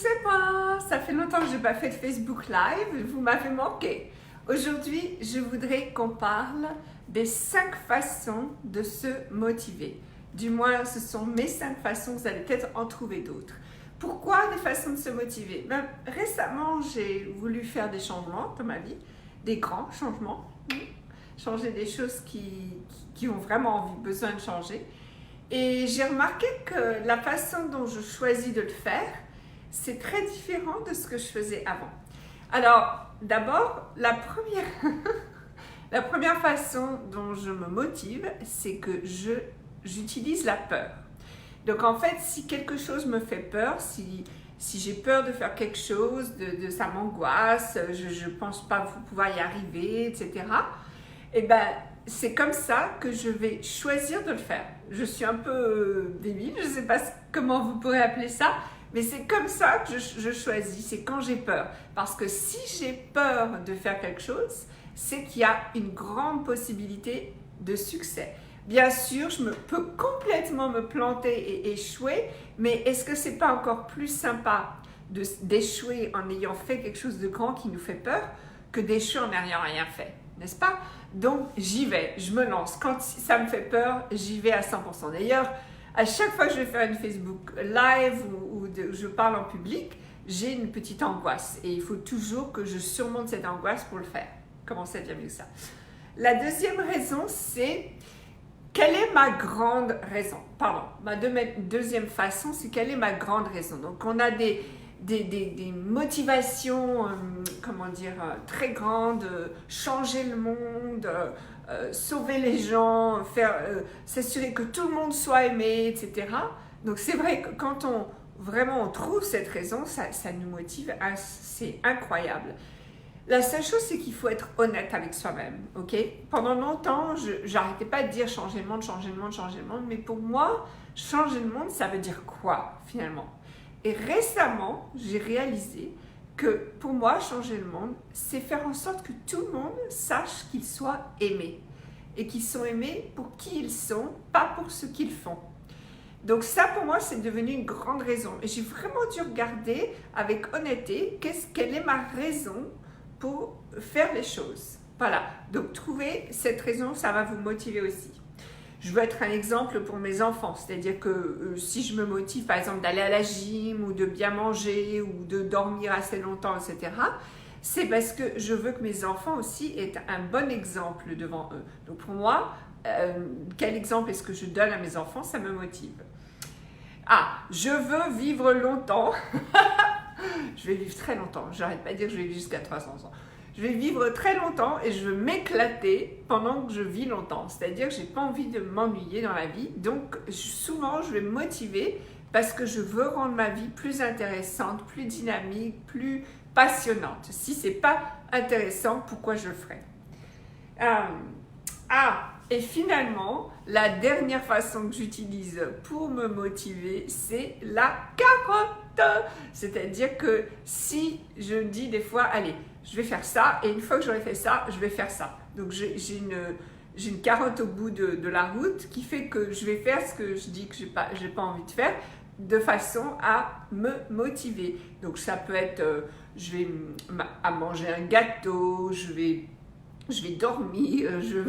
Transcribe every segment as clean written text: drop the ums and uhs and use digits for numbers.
c'est moi! Ça fait longtemps que je n'ai pas fait de Facebook Live, vous m'avez manqué. Aujourd'hui, je voudrais qu'on parle des 5 façons de se motiver. Du moins, ce sont mes 5 façons, vous allez peut-être en trouver d'autres. Pourquoi des façons de se motiver? Récemment, j'ai voulu faire des changements dans ma vie, des grands changements, changer des choses qui ont vraiment besoin de changer. Et j'ai remarqué que la façon dont je choisis de le faire, c'est très différent de ce que je faisais avant. Alors, d'abord, la première façon dont je me motive, c'est que j'utilise la peur. Donc en fait, si quelque chose me fait peur, si j'ai peur de faire quelque chose, ça m'angoisse, je ne pense pas pouvoir y arriver, etc., eh ben, c'est comme ça que je vais choisir de le faire. Je suis un peu débile, je ne sais pas comment vous pourrez appeler ça, mais c'est comme ça que je choisis, c'est quand j'ai peur. Parce que si j'ai peur de faire quelque chose, c'est qu'il y a une grande possibilité de succès. Bien sûr, je peux complètement me planter et échouer, mais est-ce que c'est pas encore plus sympa d'échouer en ayant fait quelque chose de grand qui nous fait peur que d'échouer en n'ayant rien fait, n'est-ce pas? Donc, j'y vais, je me lance. Quand ça me fait peur, j'y vais à 100%. D'ailleurs, à chaque fois que je vais faire une Facebook Live ou je parle en public, j'ai une petite angoisse. Et il faut toujours que je surmonte cette angoisse pour le faire. Comment ça devient mieux que ça? La deuxième raison, c'est quelle est ma grande raison? Pardon, ma deuxième façon, c'est quelle est ma grande raison? Donc, on a des motivations, comment dire, très grandes, changer le monde, sauver les gens, s'assurer que tout le monde soit aimé, etc. Donc c'est vrai que quand on trouve cette raison, ça nous motive, c'est incroyable. La seule chose, c'est qu'il faut être honnête avec soi-même, ok? Pendant longtemps, j'arrêtais pas de dire changer le monde, changer le monde, changer le monde, mais pour moi, changer le monde, ça veut dire quoi finalement? Et récemment, j'ai réalisé que pour moi, changer le monde, c'est faire en sorte que tout le monde sache qu'ils soient aimés. Et qu'ils sont aimés pour qui ils sont, pas pour ce qu'ils font. Donc ça, pour moi, c'est devenu une grande raison. Et j'ai vraiment dû regarder avec honnêteté quelle est ma raison pour faire les choses. Voilà. Donc trouver cette raison, ça va vous motiver aussi. Je veux être un exemple pour mes enfants, c'est-à-dire que si je me motive par exemple d'aller à la gym ou de bien manger ou de dormir assez longtemps, etc., c'est parce que je veux que mes enfants aussi aient un bon exemple devant eux. Donc pour moi, quel exemple est-ce que je donne à mes enfants, ça me motive. Ah, je veux vivre longtemps. Je vais vivre très longtemps, j'arrête pas de dire que je vais vivre jusqu'à 300 ans. Je vais vivre très longtemps et je veux m'éclater pendant que je vis longtemps. C'est-à-dire que je n'ai pas envie de m'ennuyer dans la vie. Donc, souvent, je vais me motiver parce que je veux rendre ma vie plus intéressante, plus dynamique, plus passionnante. Si ce n'est pas intéressant, pourquoi je le ferais? Et finalement, la dernière façon que j'utilise pour me motiver, c'est la carotte. C'est-à-dire que si je me dis des fois, allez, je vais faire ça, et une fois que j'aurai fait ça, je vais faire ça. Donc j'ai une carotte au bout de la route qui fait que je vais faire ce que je dis que j'ai pas envie de faire, de façon à me motiver. Donc ça peut être, je vais manger un gâteau, je vais dormir, je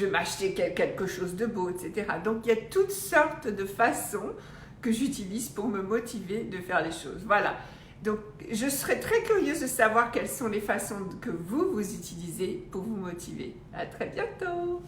vais m'acheter quelque chose de beau, etc. Donc il y a toutes sortes de façons que j'utilise pour me motiver de faire les choses. Voilà. Donc, je serais très curieuse de savoir quelles sont les façons que vous utilisez pour vous motiver. À très bientôt!